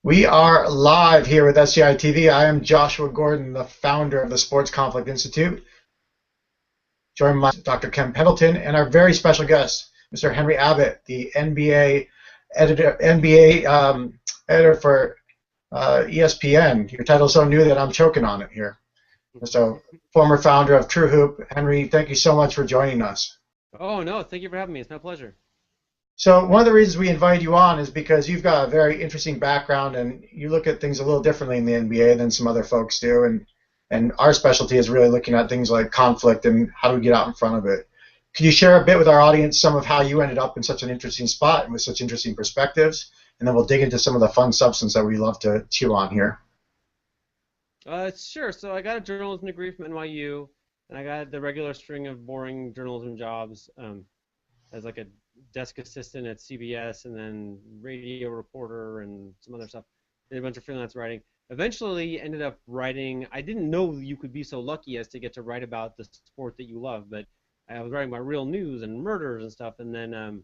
We are live here with SCI TV. I am Joshua Gordon, the founder of the Sports Conflict Institute, joined by Dr. Ken Pendleton and our very special guest, Mr. Henry Abbott, the NBA editor for ESPN. Your title's so new that I'm choking on it here. So, former founder of TrueHoop. Henry, thank you so much for joining us. Oh, no, thank you for having me. It's my pleasure. So one of the reasons we invited you on is because you've got a very interesting background and you look at things a little differently in the NBA than some other folks do. And our specialty is really looking at things like conflict and how do we get out in front of it. Could you share a bit with our audience some of how you ended up in such an interesting spot and with such interesting perspectives? And then we'll dig into some of the fun substance that we love to chew on here. Sure. So I got a journalism degree from NYU, and I got the regular string of boring journalism jobs as like a desk assistant at CBS, and then radio reporter and some other stuff. Did a bunch of freelance writing. Eventually ended up writing. I didn't know you could be so lucky as to get to write about the sport that you love, but I was writing about real news and murders and stuff, and then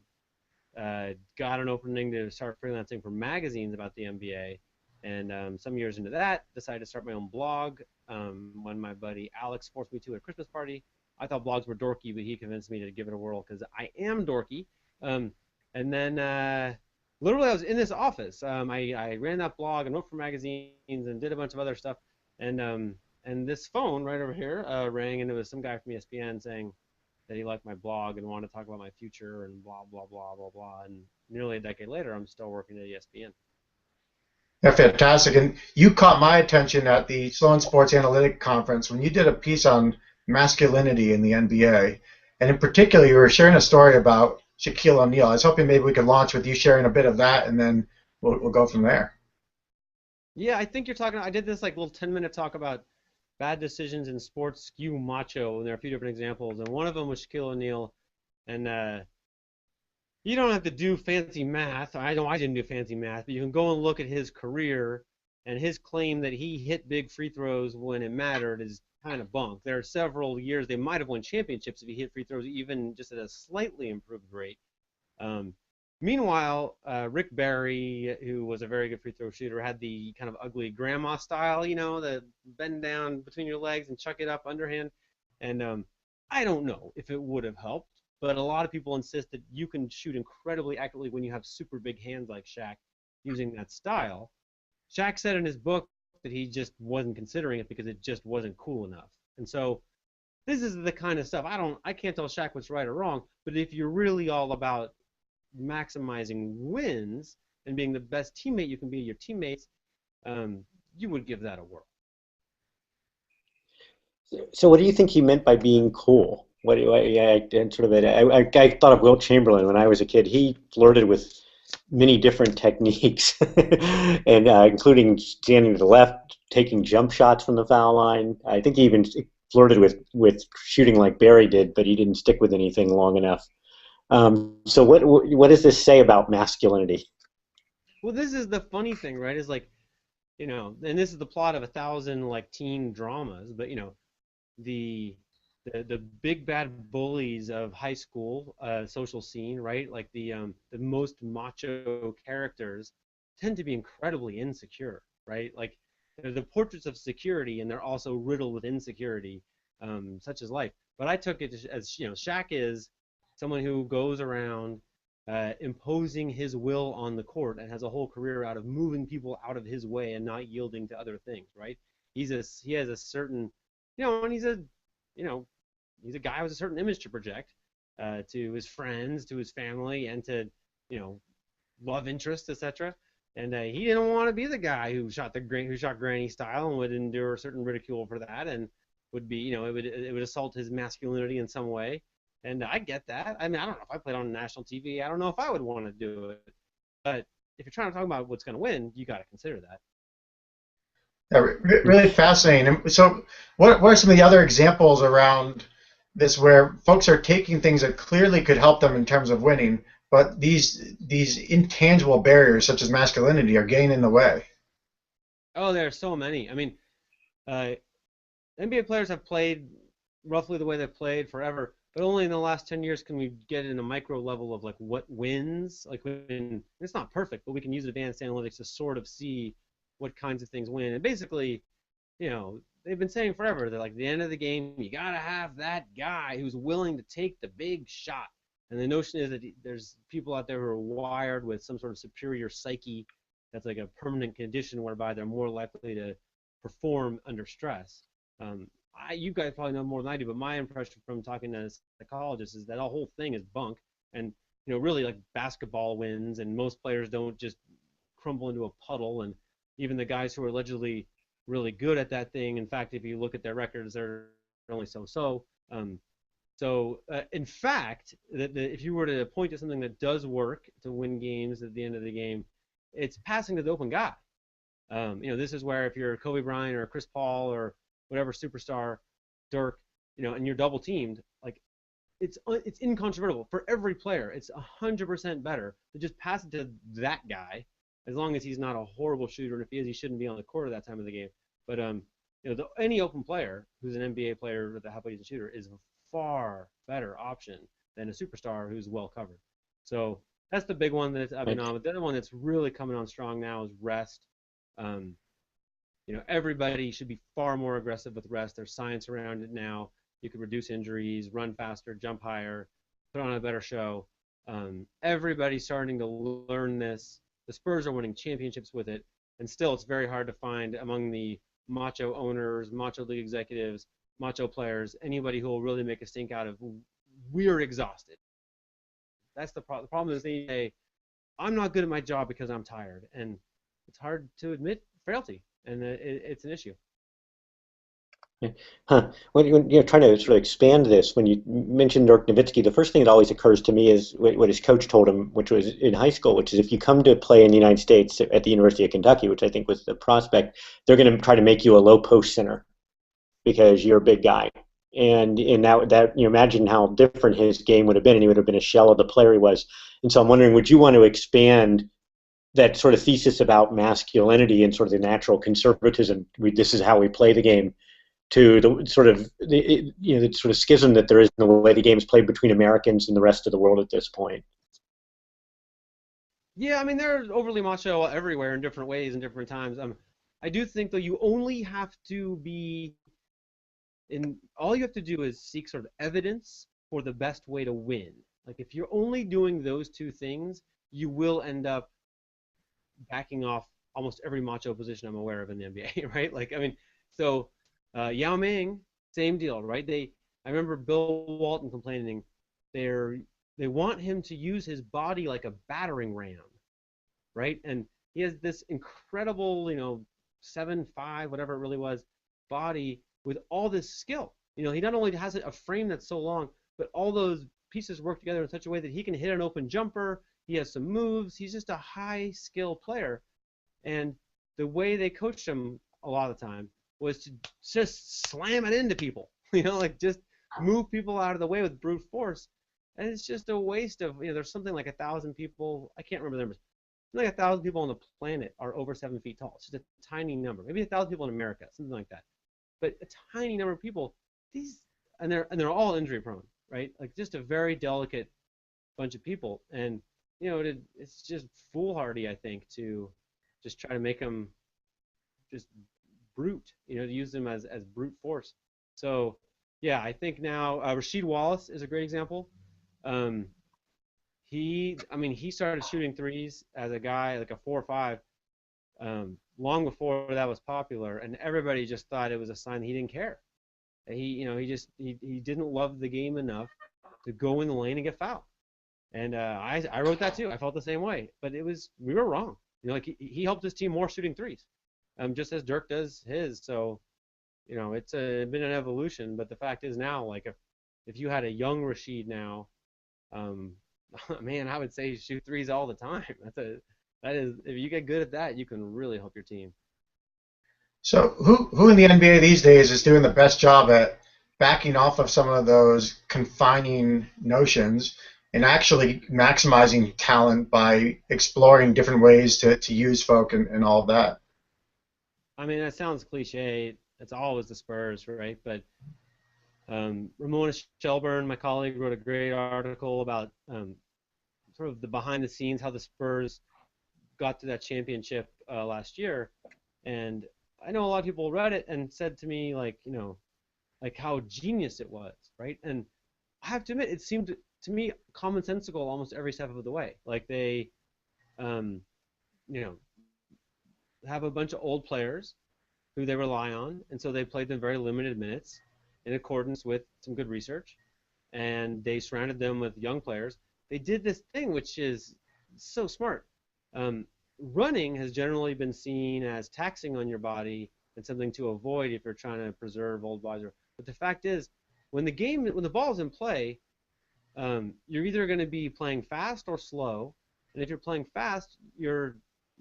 got an opening to start freelancing for magazines about the NBA. And some years into that, decided to start my own blog. When my buddy Alex forced me to at a Christmas party, I thought blogs were dorky, but he convinced me to give it a whirl because I am dorky. And then literally I was in this office. I ran that blog and wrote for magazines and did a bunch of other stuff. And this phone right over here rang, and it was some guy from ESPN saying that he liked my blog and wanted to talk about my future and blah, blah, blah, blah, blah. And nearly a decade later, I'm still working at ESPN. Yeah, fantastic. And you caught my attention at the Sloan Sports Analytic Conference when you did a piece on masculinity in the NBA. And in particular, you were sharing a story about Shaquille O'Neal. I was hoping maybe we could launch with you sharing a bit of that, and then we'll go from there. Yeah, I think you're talking. I did this like little 10-minute talk about bad decisions in sports skew macho, and there are a few different examples. And one of them was Shaquille O'Neal, and you don't have to do fancy math. I know I didn't do fancy math, but you can go and look at his career, and his claim that he hit big free throws when it mattered is kind of bunk. There are several years they might have won championships if he hit free throws even just at a slightly improved rate. Um, Meanwhile, Rick Barry, who was a very good free throw shooter, had the kind of ugly grandma style, the bend down between your legs and chuck it up underhand. And I don't know if it would have helped, but a lot of people insist that you can shoot incredibly accurately when you have super big hands like Shaq using that style. Shaq said in his book that he just wasn't considering it because it just wasn't cool enough. And so this is the kind of stuff I can't tell Shaq what's right or wrong, but if you're really all about maximizing wins and being the best teammate you can be to your teammates, you would give that a whirl. So what do you think he meant by being cool? I thought of Wilt Chamberlain when I was a kid. He flirted with many different techniques, and including standing to the left, taking jump shots from the foul line. I think he even flirted with shooting like Barry did, but he didn't stick with anything long enough. So what does this say about masculinity? Well, this is the funny thing, right? Is like, and this is the plot of 1,000 like teen dramas, but the big bad bullies of high school social scene, right? Like the most macho characters tend to be incredibly insecure, right? Like they're the portraits of security, and they're also riddled with insecurity, such as life. But I took it as Shaq is someone who goes around imposing his will on the court and has a whole career out of moving people out of his way and not yielding to other things, right? He has a certain, and he's a guy with a certain image to project to his friends, to his family, and to, love interests, etc. And he didn't want to be the guy who shot granny style and would endure certain ridicule for that, and would be, it would assault his masculinity in some way. And I get that. I mean, I don't know if I played on national TV. I don't know if I would want to do it. But if you're trying to talk about what's going to win, you got to consider that. Yeah, really fascinating. So what are some of the other examples around this where folks are taking things that clearly could help them in terms of winning, but these intangible barriers such as masculinity are getting in the way? Oh, there are so many. I mean, NBA players have played roughly the way they've played forever, but only in the last 10 years can we get in a micro level of like what wins. Like when it's not perfect, but we can use advanced analytics to sort of see what kinds of things win. And basically, they've been saying forever that like at the end of the game, you gotta have that guy who's willing to take the big shot. And the notion is that there's people out there who are wired with some sort of superior psyche that's like a permanent condition whereby they're more likely to perform under stress. You guys probably know more than I do, but my impression from talking to psychologists is that the whole thing is bunk, and really like basketball wins, and most players don't just crumble into a puddle, and even the guys who are allegedly really good at that thing, in fact, if you look at their records, they're only so-so. In fact, if you were to point to something that does work to win games at the end of the game, it's passing to the open guy. This is where if you're Kobe Bryant or Chris Paul or whatever superstar, Dirk, and you're double teamed, like it's incontrovertible for every player. It's 100% better to just pass it to that guy, as long as he's not a horrible shooter, and if he is, he shouldn't be on the court at that time of the game. But any open player who's an NBA player with a half-decent shooter is a far better option than a superstar who's well covered. So that's the big one that's up and on. But the other one that's really coming on strong now is rest. Everybody should be far more aggressive with rest. There's science around it now. You can reduce injuries, run faster, jump higher, put on a better show. Everybody's starting to learn this. The Spurs are winning championships with it, and still it's very hard to find among the macho owners, macho league executives, macho players, anybody who will really make a stink out of, we're exhausted. That's the problem. The problem is they say, I'm not good at my job because I'm tired, and it's hard to admit frailty, and it's an issue. Huh. When you're trying to sort of expand this, when you mentioned Dirk Nowitzki, the first thing that always occurs to me is what his coach told him, which was in high school, which is if you come to play in the United States at the University of Kentucky, which I think was the prospect, they're going to try to make you a low post center because you're a big guy. And that imagine how different his game would have been, and he would have been a shell of the player he was. And so I'm wondering, would you want to expand that sort of thesis about masculinity and sort of the natural conservatism? This is how we play the game, to the sort of the sort of schism that there is in the way the game is played between Americans and the rest of the world at this point. Yeah, I mean, they're overly macho everywhere in different ways and different times. I do think, though, you only have to be all you have to do is seek sort of evidence for the best way to win. Like if you're only doing those two things, you will end up backing off almost every macho position I'm aware of in the NBA, right? Like, I mean, so Yao Ming, same deal, right? I remember Bill Walton complaining they want him to use his body like a battering ram, right? And he has this incredible, 7'5", whatever it really was, body with all this skill. He not only has a frame that's so long, but all those pieces work together in such a way that he can hit an open jumper. He has some moves. He's just a high skill player. And the way they coached him a lot of the time was to just slam it into people, like just move people out of the way with brute force. And it's just a waste of, there's something like 1,000 people, I can't remember the numbers, like 1,000 people on the planet are over 7 feet tall. It's just a tiny number, maybe 1,000 people in America, something like that. But a tiny number of people, and they're all injury prone, right? Like just a very delicate bunch of people. And, it's just foolhardy, I think, to just try to make them just brute, to use them as brute force. So, yeah, I think now Rasheed Wallace is a great example. He started shooting threes as a guy, like a 4 or 5, long before that was popular, and everybody just thought it was a sign that he didn't care. He didn't love the game enough to go in the lane and get fouled. And I wrote that too. I felt the same way, but we were wrong. Like he helped his team more shooting threes, just as Dirk does his. So, it's been an evolution. But the fact is now, like if you had a young Rasheed now, man, I would say shoot threes all the time. That is, if you get good at that, you can really help your team. So who in the NBA these days is doing the best job at backing off of some of those confining notions and actually maximizing talent by exploring different ways to use folk and all of that? I mean, that sounds cliche. It's always the Spurs, right? But Ramona Shelburne, my colleague, wrote a great article about sort of the behind the scenes, how the Spurs got to that championship last year. And I know a lot of people read it and said to me, like, like how genius it was, right? And I have to admit, it seemed to me commonsensical almost every step of the way. Like they, you know, have a bunch of old players who they rely on, and so they played them very limited minutes in accordance with some good research, and they surrounded them with young players. They did this thing which is so smart. Running has generally been seen as taxing on your body and something to avoid if you're trying to preserve old bodies. But the fact is, when the ball's in play, you're either going to be playing fast or slow, and if you're playing fast, you're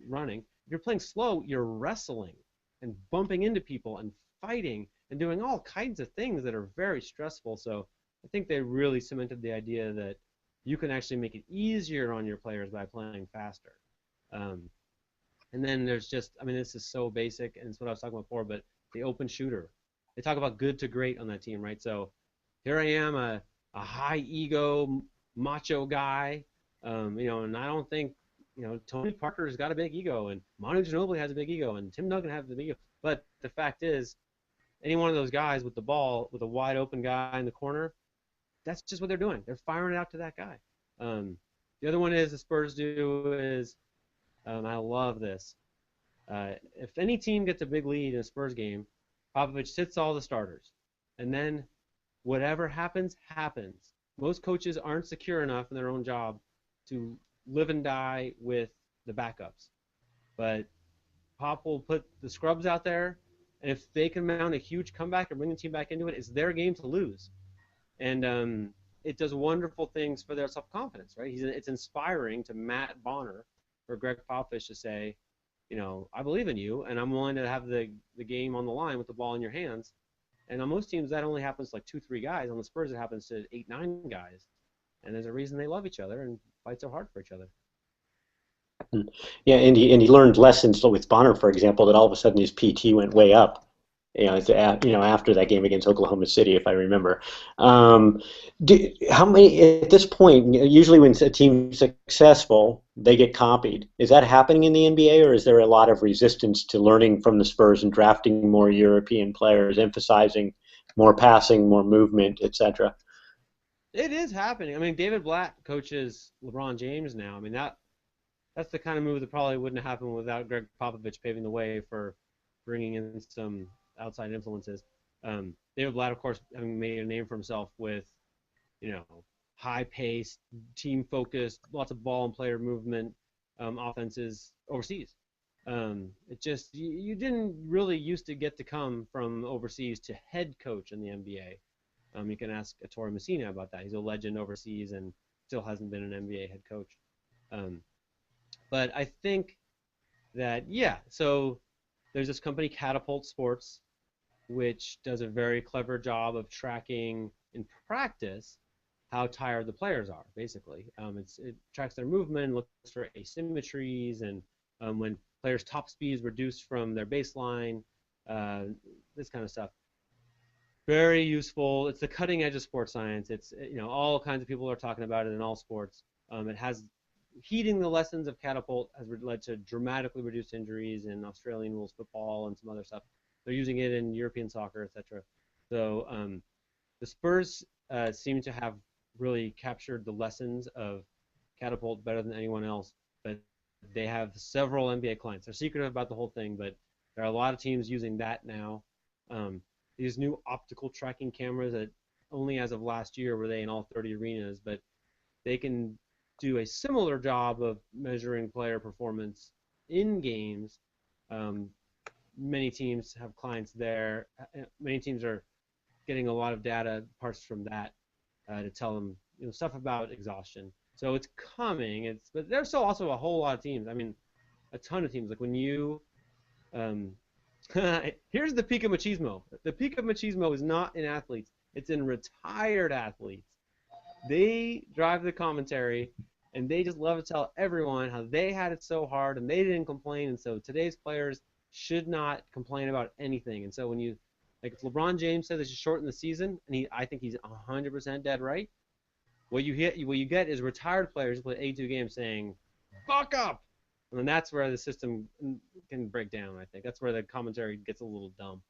running. If you're playing slow, you're wrestling and bumping into people and fighting and doing all kinds of things that are very stressful. So I think they really cemented the idea that you can actually make it easier on your players by playing faster. And then there's just, I mean, this is so basic, and it's what I was talking about before, but the open shooter. They talk about good to great on that team, right? So here I am, a high ego, macho guy, and I don't think, Tony Parker's got a big ego, and Manu Ginobili has a big ego, and Tim Duncan has a big ego. But the fact is, any one of those guys with the ball, with a wide open guy in the corner, that's just what they're doing. They're firing it out to that guy. The other one is the Spurs do is, I love this. If any team gets a big lead in a Spurs game, Popovich sits all the starters, and then whatever happens, happens. Most coaches aren't secure enough in their own job to live and die with the backups. But Pop will put the scrubs out there, and if they can mount a huge comeback and bring the team back into it, it's their game to lose. And it does wonderful things for their self-confidence, right? It's inspiring to Matt Bonner for Greg Popovich to say, I believe in you, and I'm willing to have the game on the line with the ball in your hands. And on most teams, that only happens to like 2-3 guys. On the Spurs, it happens to 8-9 guys. And there's a reason they love each other and fight so hard for each other. Yeah, and he learned lessons with Bonner, for example, that all of a sudden his PT went way up. After that game against Oklahoma City, if I remember. How many at this point? Usually, when a team's successful, they get copied. Is that happening in the NBA, or is there a lot of resistance to learning from the Spurs and drafting more European players, emphasizing more passing, more movement, etc.? It is happening. I mean, David Blatt coaches LeBron James now. I mean, that's the kind of move that probably wouldn't have happened without Greg Popovich paving the way for bringing in some outside influences. David Blatt, of course, having made a name for himself with, high-paced, team-focused, lots of ball and player movement offenses overseas. It just you didn't really used to get to come from overseas to head coach in the NBA. You can ask Ettore Messina about that. He's a legend overseas and still hasn't been an NBA head coach. But I think that, so there's this company, Catapult Sports, which does a very clever job of tracking in practice how tired the players are, basically. It tracks their movement, looks for asymmetries, and when players' top speed is reduced from their baseline, this kind of stuff. Very useful. It's the cutting edge of sports science. It's all kinds of people are talking about it in all sports. It has heeding the lessons of Catapult has led to dramatically reduced injuries in Australian rules football and some other stuff. They're using it in European soccer, etc. So the Spurs seem to have really captured the lessons of Catapult better than anyone else. But they have several NBA clients. They're secretive about the whole thing, but there are a lot of teams using that now. These new optical tracking cameras that only as of last year were they in all 30 arenas, but they can do a similar job of measuring player performance in games. Many teams have clients there. Many teams are getting a lot of data parts from that to tell them stuff about exhaustion. So it's coming. But there's still also a whole lot of teams. I mean, a ton of teams. Like when you here's the peak of machismo. The peak of machismo is not in athletes. It's in retired athletes. They drive the commentary, and they just love to tell everyone how they had it so hard and they didn't complain. And so today's players should not complain about anything. And so when you Like if LeBron James says they should shorten the season, and I think he's 100% dead right. What you get is retired players who play 82 games saying, "Fuck up," and then that's where the system can break down. I think that's where the commentary gets a little dumb.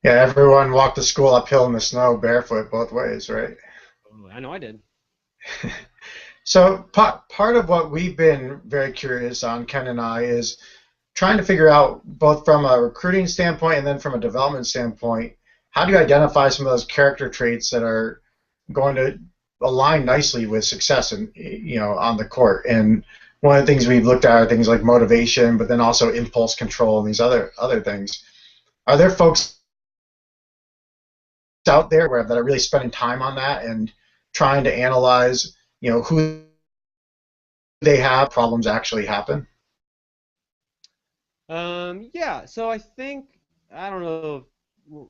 Yeah, everyone walked to school uphill in the snow barefoot both ways, right? Oh, I know I did. So part of what we've been very curious on, Ken and I, is trying to figure out, both from a recruiting standpoint and then from a development standpoint, how do you identify some of those character traits that are going to align nicely with success and on the court. And one of the things we've looked at are things like motivation, but then also impulse control and these other things. Are there folks out there that are really spending time on that and trying to analyze, who they have problems actually happen? Yeah. So I think I don't know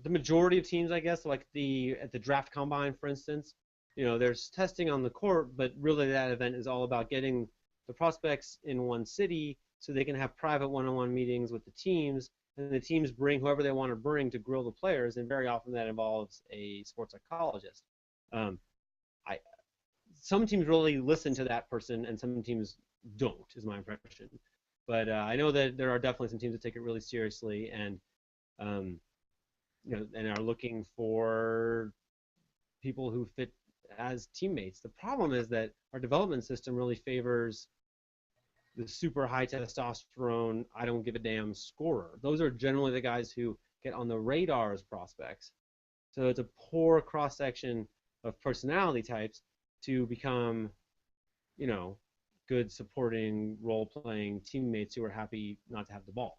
the majority of teams, I guess, like at the draft combine, for instance, there's testing on the court, but really that event is all about getting the prospects in one city so they can have private one-on-one meetings with the teams, and the teams bring whoever they want to bring to grill the players, and very often that involves a sports psychologist. Some teams really listen to that person, and some teams don't, is my impression. But I know that there are definitely some teams that take it really seriously, and and are looking for people who fit as teammates. The problem is that our development system really favors the super high testosterone, I don't give a damn scorer. Those are generally the guys who get on the radar as prospects. So it's a poor cross-section of personality types to become, good supporting, role-playing teammates who are happy not to have the ball.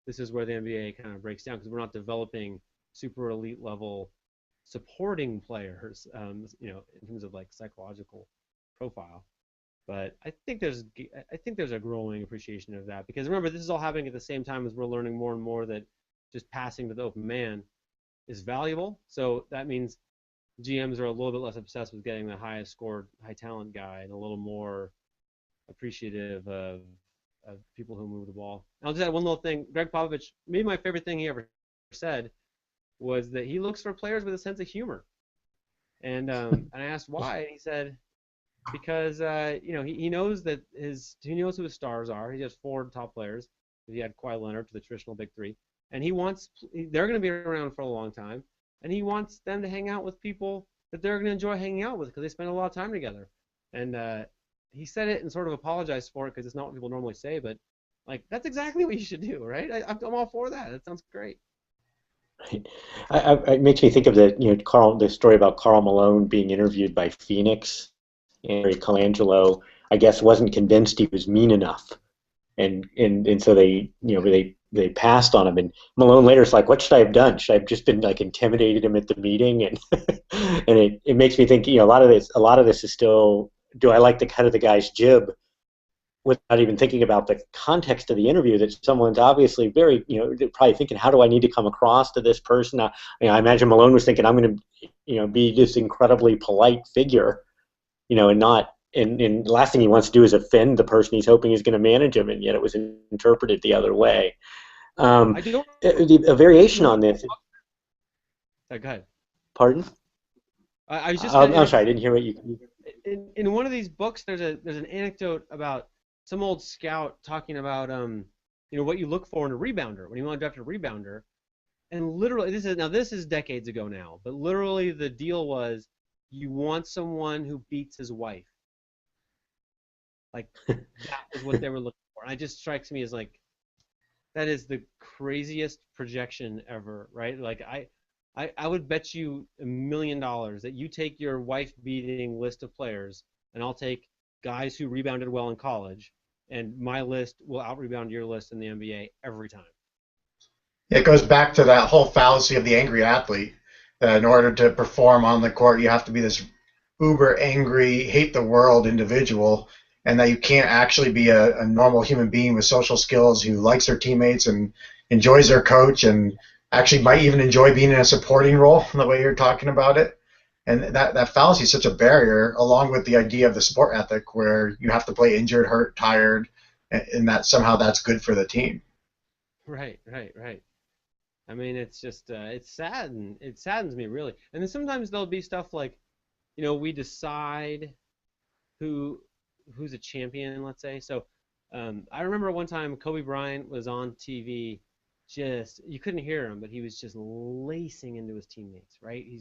This is where the NBA kind of breaks down, because we're not developing super elite level supporting players, in terms of like psychological profile. But I think there's a growing appreciation of that, because remember, this is all happening at the same time as we're learning more and more that just passing to the open man is valuable. So that means GMs are a little bit less obsessed with getting the highest scored, high talent guy, and a little more appreciative of people who move the ball. And I'll just add one little thing. Greg Popovich, maybe my favorite thing he ever said was that he looks for players with a sense of humor. And I asked why, and he said because he knows that he knows who his stars are. He has 4 top players. He had Kawhi Leonard to the traditional big 3, and they're going to be around for a long time, and he wants them to hang out with people that they're going to enjoy hanging out with because they spend a lot of time together. And he said it and sort of apologized for it because it's not what people normally say, but like that's exactly what you should do, right? I'm all for that. That sounds great. It makes me think of the story about Karl Malone being interviewed by Phoenix, and Colangelo, I guess, wasn't convinced he was mean enough, and so they passed on him. And Malone later is like, "What should I have done? Should I have just been like intimidated him at the meeting?" And and it makes me think, a lot of this is still, do I like the cut of the guy's jib, without even thinking about the context of the interview, that someone's obviously very, they're probably thinking, how do I need to come across to this person? I imagine Malone was thinking, I'm going to, be this incredibly polite figure, and not, and the last thing he wants to do is offend the person he's hoping is going to manage him, and yet it was interpreted the other way. A variation on this. Go ahead. Pardon? I was just. I'm sorry, I didn't hear what you. In one of these books, there's an anecdote about some old scout talking about what you look for in a rebounder when you want to draft a rebounder, and literally this is decades ago now, but literally the deal was you want someone who beats his wife. Like that is what they were looking for. And it just strikes me as like that is the craziest projection ever, right? Like I would bet you $1 million that you take your wife beating list of players, and I'll take guys who rebounded well in college, and my list will out-rebound your list in the NBA every time. It goes back to that whole fallacy of the angry athlete, that in order to perform on the court, you have to be this uber angry, hate the world individual, and that you can't actually be a normal human being with social skills who likes their teammates and enjoys their coach and actually might even enjoy being in a supporting role the way you're talking about it. And that fallacy is such a barrier, along with the idea of the sport ethic where you have to play injured, hurt, tired, and that somehow that's good for the team. Right. I mean, it's just it saddens me really. And then sometimes there'll be stuff like, we decide who who's a champion, let's say. So I remember one time Kobe Bryant was on TV, just you couldn't hear him, but he was just lacing into his teammates, right? You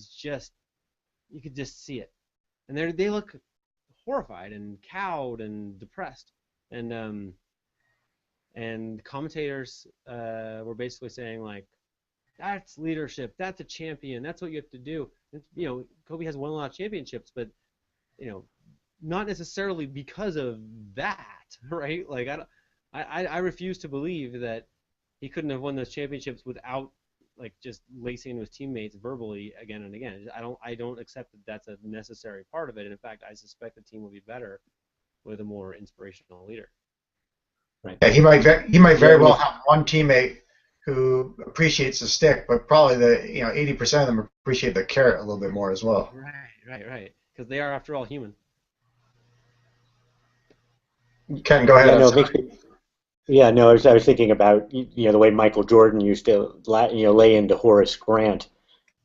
could just see it, and they look horrified and cowed and depressed, and commentators were basically saying like, that's leadership, that's a champion, that's what you have to do. And, Kobe has won a lot of championships, but you know, not necessarily because of that, right? Like I refuse to believe that he couldn't have won those championships without like just lacing into his teammates verbally again and again. I don't accept that that's a necessary part of it. And in fact, I suspect the team will be better with a more inspirational leader. Right. Yeah, he might very well have one teammate who appreciates the stick, but probably the 80% of them appreciate the carrot a little bit more as well. Right. Because they are, after all, human. Ken, go ahead. I was thinking about the way Michael Jordan used to lay into Horace Grant,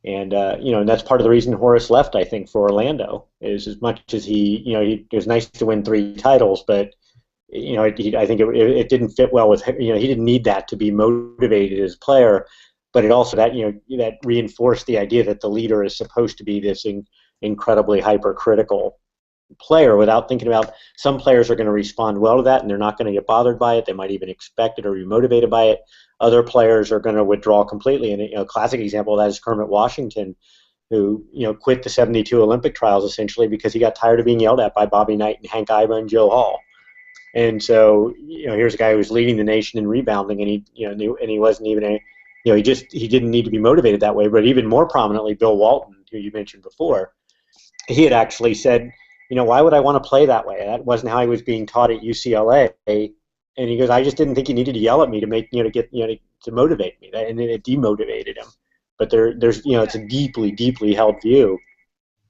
and and that's part of the reason Horace left, I think, for Orlando, is as much as it was nice to win 3 titles, but I think it didn't fit well with he didn't need that to be motivated as a player, but it also that reinforced the idea that the leader is supposed to be this incredibly hypercritical player without thinking about some players are going to respond well to that and they're not going to get bothered by it. They might even expect it or be motivated by it. Other players are going to withdraw completely. And a classic example of that is Kermit Washington, who quit the '72 Olympic trials essentially because he got tired of being yelled at by Bobby Knight and Hank Iba and Joe Hall. And so here's a guy who was leading the nation in rebounding, and he wasn't even he didn't need to be motivated that way. But even more prominently, Bill Walton, who you mentioned before, he had actually said, why would I want to play that way? That wasn't how he was being taught at UCLA. And he goes, I just didn't think you needed to yell at me to make to motivate me, and then it demotivated him. But there's it's a deeply held view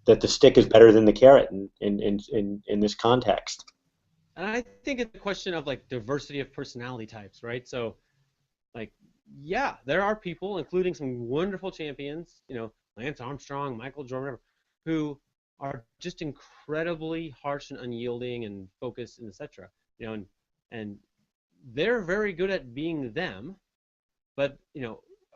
that the stick is better than the carrot in this context. And I think it's a question of like diversity of personality types, right? So, like, yeah, there are people, including some wonderful champions, Lance Armstrong, Michael Jordan, who are just incredibly harsh and unyielding and focused and etc. And they're very good at being them, but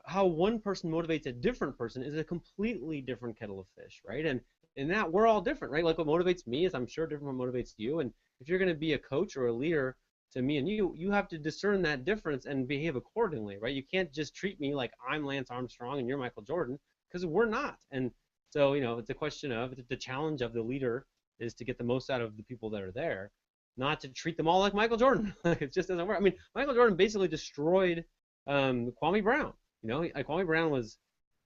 how one person motivates a different person is a completely different kettle of fish, right? And in that we're all different, right? Like what motivates me is I'm sure different from what motivates you, and if you're going to be a coach or a leader to me and you have to discern that difference and behave accordingly, right? You can't just treat me like I'm Lance Armstrong and you're Michael Jordan, because we're not. And so, it's a question of the challenge of the leader is to get the most out of the people that are there, not to treat them all like Michael Jordan. It just doesn't work. I mean, Michael Jordan basically destroyed Kwame Brown. Kwame Brown was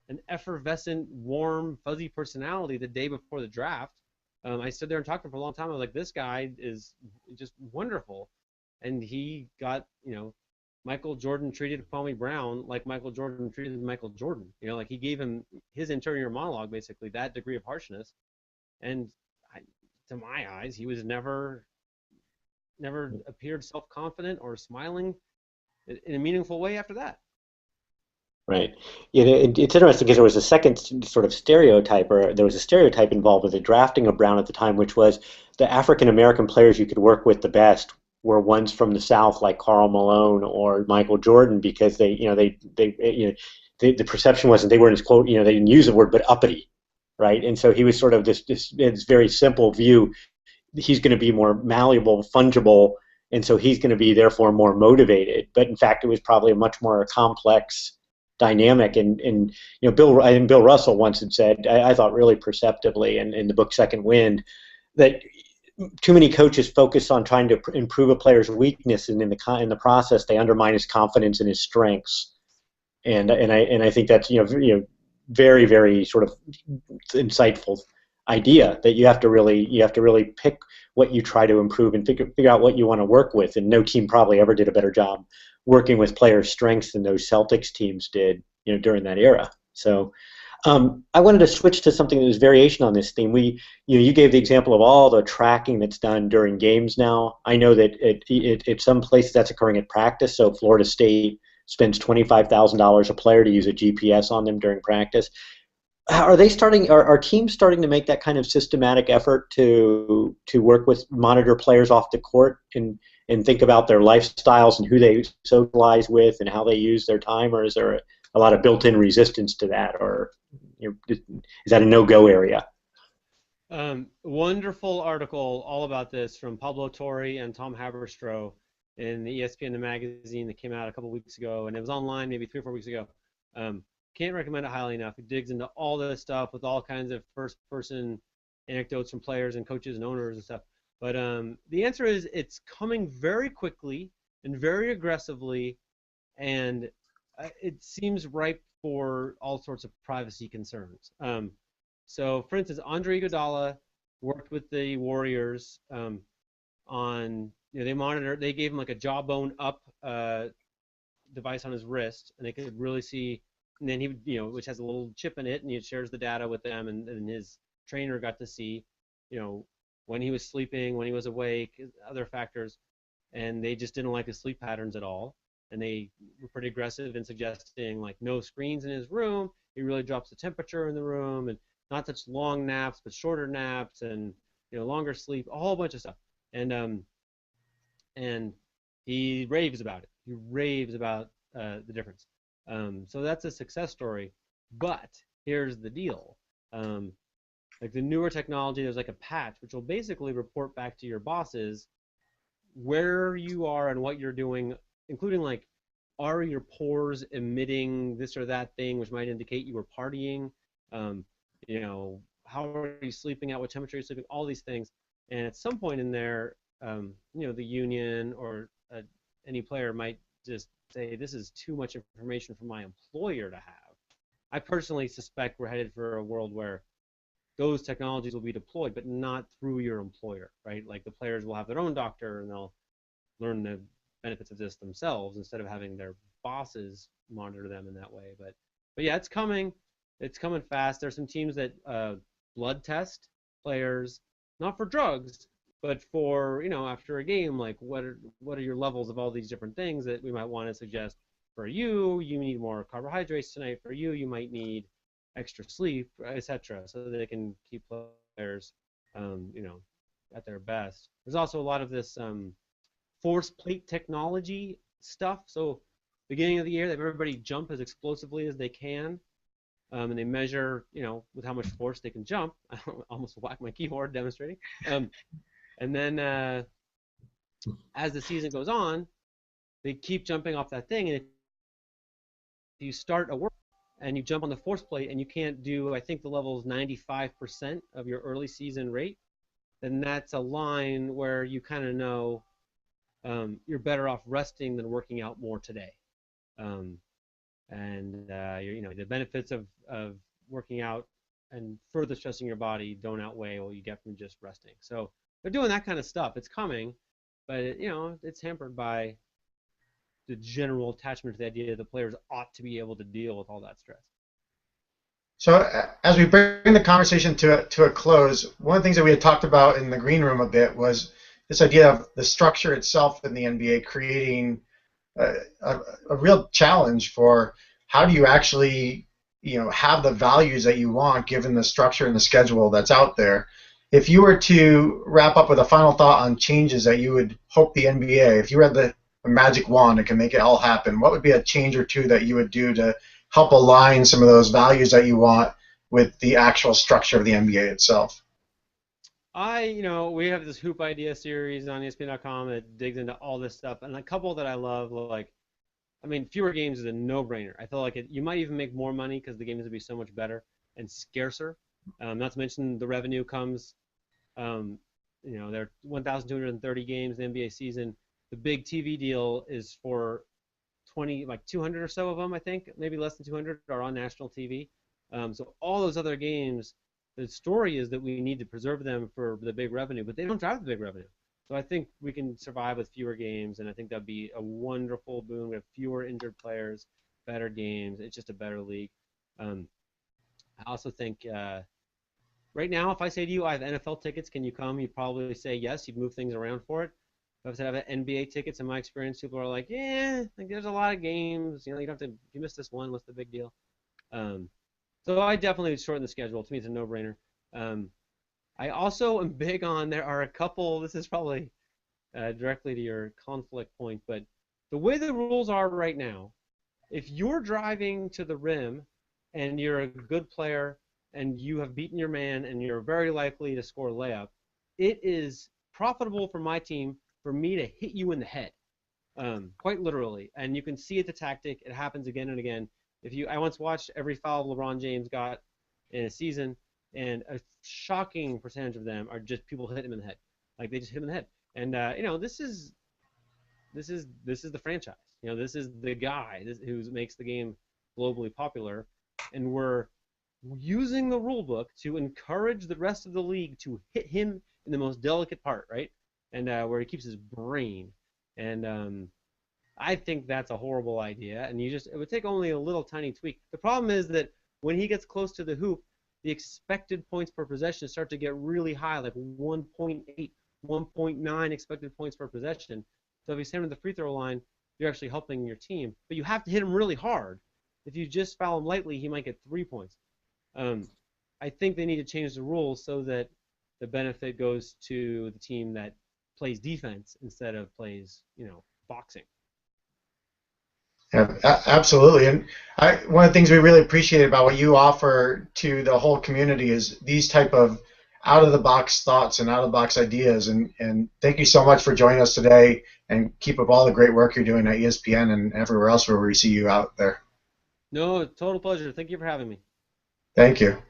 an effervescent, warm, fuzzy personality the day before the draft. I stood there and talked to him for a long time. I was like, this guy is just wonderful. And he got, Michael Jordan treated Kwame Brown like Michael Jordan treated Michael Jordan. Like he gave him his interior monologue, basically, that degree of harshness. And to my eyes, he was never appeared self-confident or smiling in a meaningful way after that. Right. It's interesting because there was a second sort of stereotype, or there was a stereotype involved with the drafting of Brown at the time, which was the African American players you could work with the best were ones from the South, like Karl Malone or Michael Jordan, because the perception wasn't they weren't as quote, they didn't use the word, but uppity, right? And so he was sort of this very simple view. He's going to be more malleable, fungible, and so he's going to be therefore more motivated. But in fact, it was probably a much more complex dynamic, and Bill Russell once had said, I thought really perceptively in the book Second Wind, that too many coaches focus on trying to improve a player's weakness, and in the process they undermine his confidence in his strengths. And I think that's very, very sort of insightful idea that you have to really pick what you try to improve and figure out what you want to work with. And no team probably ever did a better job working with players' strengths than those Celtics teams did, during that era. So I wanted to switch to something that was variation on this theme. You gave the example of all the tracking that's done during games now. I know that at some places that's occurring at practice. So Florida State spends $25,000 a player to use a GPS on them during practice. Are they starting? Are teams starting to make that kind of systematic effort to work with monitor players off the court and think about their lifestyles and who they socialize with and how they use their time, or is there a lot of built-in resistance to that, or is that a no-go area? Wonderful article all about this from Pablo Torre and Tom Haberstroh in the ESPN the magazine that came out a couple weeks ago, and it was online maybe 3 or 4 weeks ago. Can't recommend it highly enough. It digs into all this stuff with all kinds of first-person anecdotes from players and coaches and owners and stuff. But the answer is it's coming very quickly and very aggressively, and it seems ripe for all sorts of privacy concerns. So, for instance, Andre Iguodala worked with the Warriors on, they gave him like a jawbone up device on his wrist, and they could really see. And then he would, which has a little chip in it, and he shares the data with them, and his trainer got to see, when he was sleeping, when he was awake, other factors, and they just didn't like his sleep patterns at all, and they were pretty aggressive in suggesting like no screens in his room. He really drops the temperature in the room, and not such long naps, but shorter naps, and longer sleep, a whole bunch of stuff, and he raves about it. He raves about the difference. So that's a success story, but here's the deal. Like the newer technology, there's like a patch which will basically report back to your bosses where you are and what you're doing, including like, are your pores emitting this or that thing which might indicate you were partying? How are you sleeping at? What temperature are you sleeping? All these things. And at some point in there, the union or any player might just say, this is too much information for my employer to have. I personally suspect we're headed for a world where those technologies will be deployed, but not through your employer, right? Like the players will have their own doctor and they'll learn the benefits of this themselves instead of having their bosses monitor them in that way. But yeah, it's coming. It's coming fast. There's some teams that blood test players, not for drugs, but for, after a game, like what are your levels of all these different things that we might want to suggest for you? You need more carbohydrates tonight. For you, you might need extra sleep, etc. So that they can keep players, at their best. There's also a lot of this force plate technology stuff. So beginning of the year, they have everybody jump as explosively as they can. And they measure, with how much force they can jump. I almost whacked my keyboard demonstrating. And then as the season goes on, they keep jumping off that thing. And if you start a work and you jump on the force plate and you can't do, I think the level is 95% of your early season rate, then that's a line where you kind of know you're better off resting than working out more today. The benefits of working out and further stressing your body don't outweigh what you get from just resting. So they're doing that kind of stuff. It's coming, but it's hampered by the general attachment to the idea that the players ought to be able to deal with all that stress. So as we bring the conversation to a close, one of the things that we had talked about in the green room a bit was this idea of the structure itself in the NBA creating a real challenge for how do you actually have the values that you want given the structure and the schedule that's out there. If you were to wrap up with a final thought on changes that you would hope the NBA, if you had the magic wand and can make it all happen, what would be a change or two that you would do to help align some of those values that you want with the actual structure of the NBA itself? We have this Hoop Idea series on ESPN.com that digs into all this stuff, and a couple that I love, fewer games is a no-brainer. I feel like you might even make more money because the games would be so much better and scarcer. Not to mention the revenue comes, there are 1,230 games in the NBA season. The big TV deal is for 200 or so of them, I think, maybe less than 200 are on national TV. So all those other games, the story is that we need to preserve them for the big revenue, but they don't drive the big revenue. So I think we can survive with fewer games, and I think that'd be a wonderful boon. We have fewer injured players, better games. It's just a better league. I also think right now, if I say to you, I have NFL tickets, can you come? You'd probably say yes. You'd move things around for it. If I have NBA tickets, in my experience, people are like, yeah, like there's a lot of games. You know, you don't have to. If you miss this one, what's the big deal? Um, so I definitely would shorten the schedule. To me, it's a no-brainer. Um, I also am big on. There are a couple. This is probably directly to your conflict point, but the way the rules are right now, if you're driving to the rim and you're a good player and you have beaten your man and you're very likely to score a layup, it is profitable for my team for me to hit you in the head, quite literally. And you can see it, the tactic. It happens again and again. I once watched every foul LeBron James got in a season, and a shocking percentage of them are just people hit him in the head. Like they just hit him in the head. And this is the franchise. This is the guy who makes the game globally popular, and we're using the rule book to encourage the rest of the league to hit him in the most delicate part, right? And where he keeps his brain. And I think that's a horrible idea. And it would take only a little tiny tweak. The problem is that when he gets close to the hoop, the expected points per possession start to get really high, like 1.8, 1.9 expected points per possession. So if he's hitting the free throw line, you're actually helping your team. But you have to hit him really hard. If you just foul him lightly, he might get 3 points. I think they need to change the rules so that the benefit goes to the team that plays defense instead of plays, boxing. Yeah, absolutely. And one of the things we really appreciate about what you offer to the whole community is these type of out-of-the-box thoughts and out-of-the-box ideas. And thank you so much for joining us today, and keep up all the great work you're doing at ESPN and everywhere else where we see you out there. No, total pleasure. Thank you for having me. Thank you.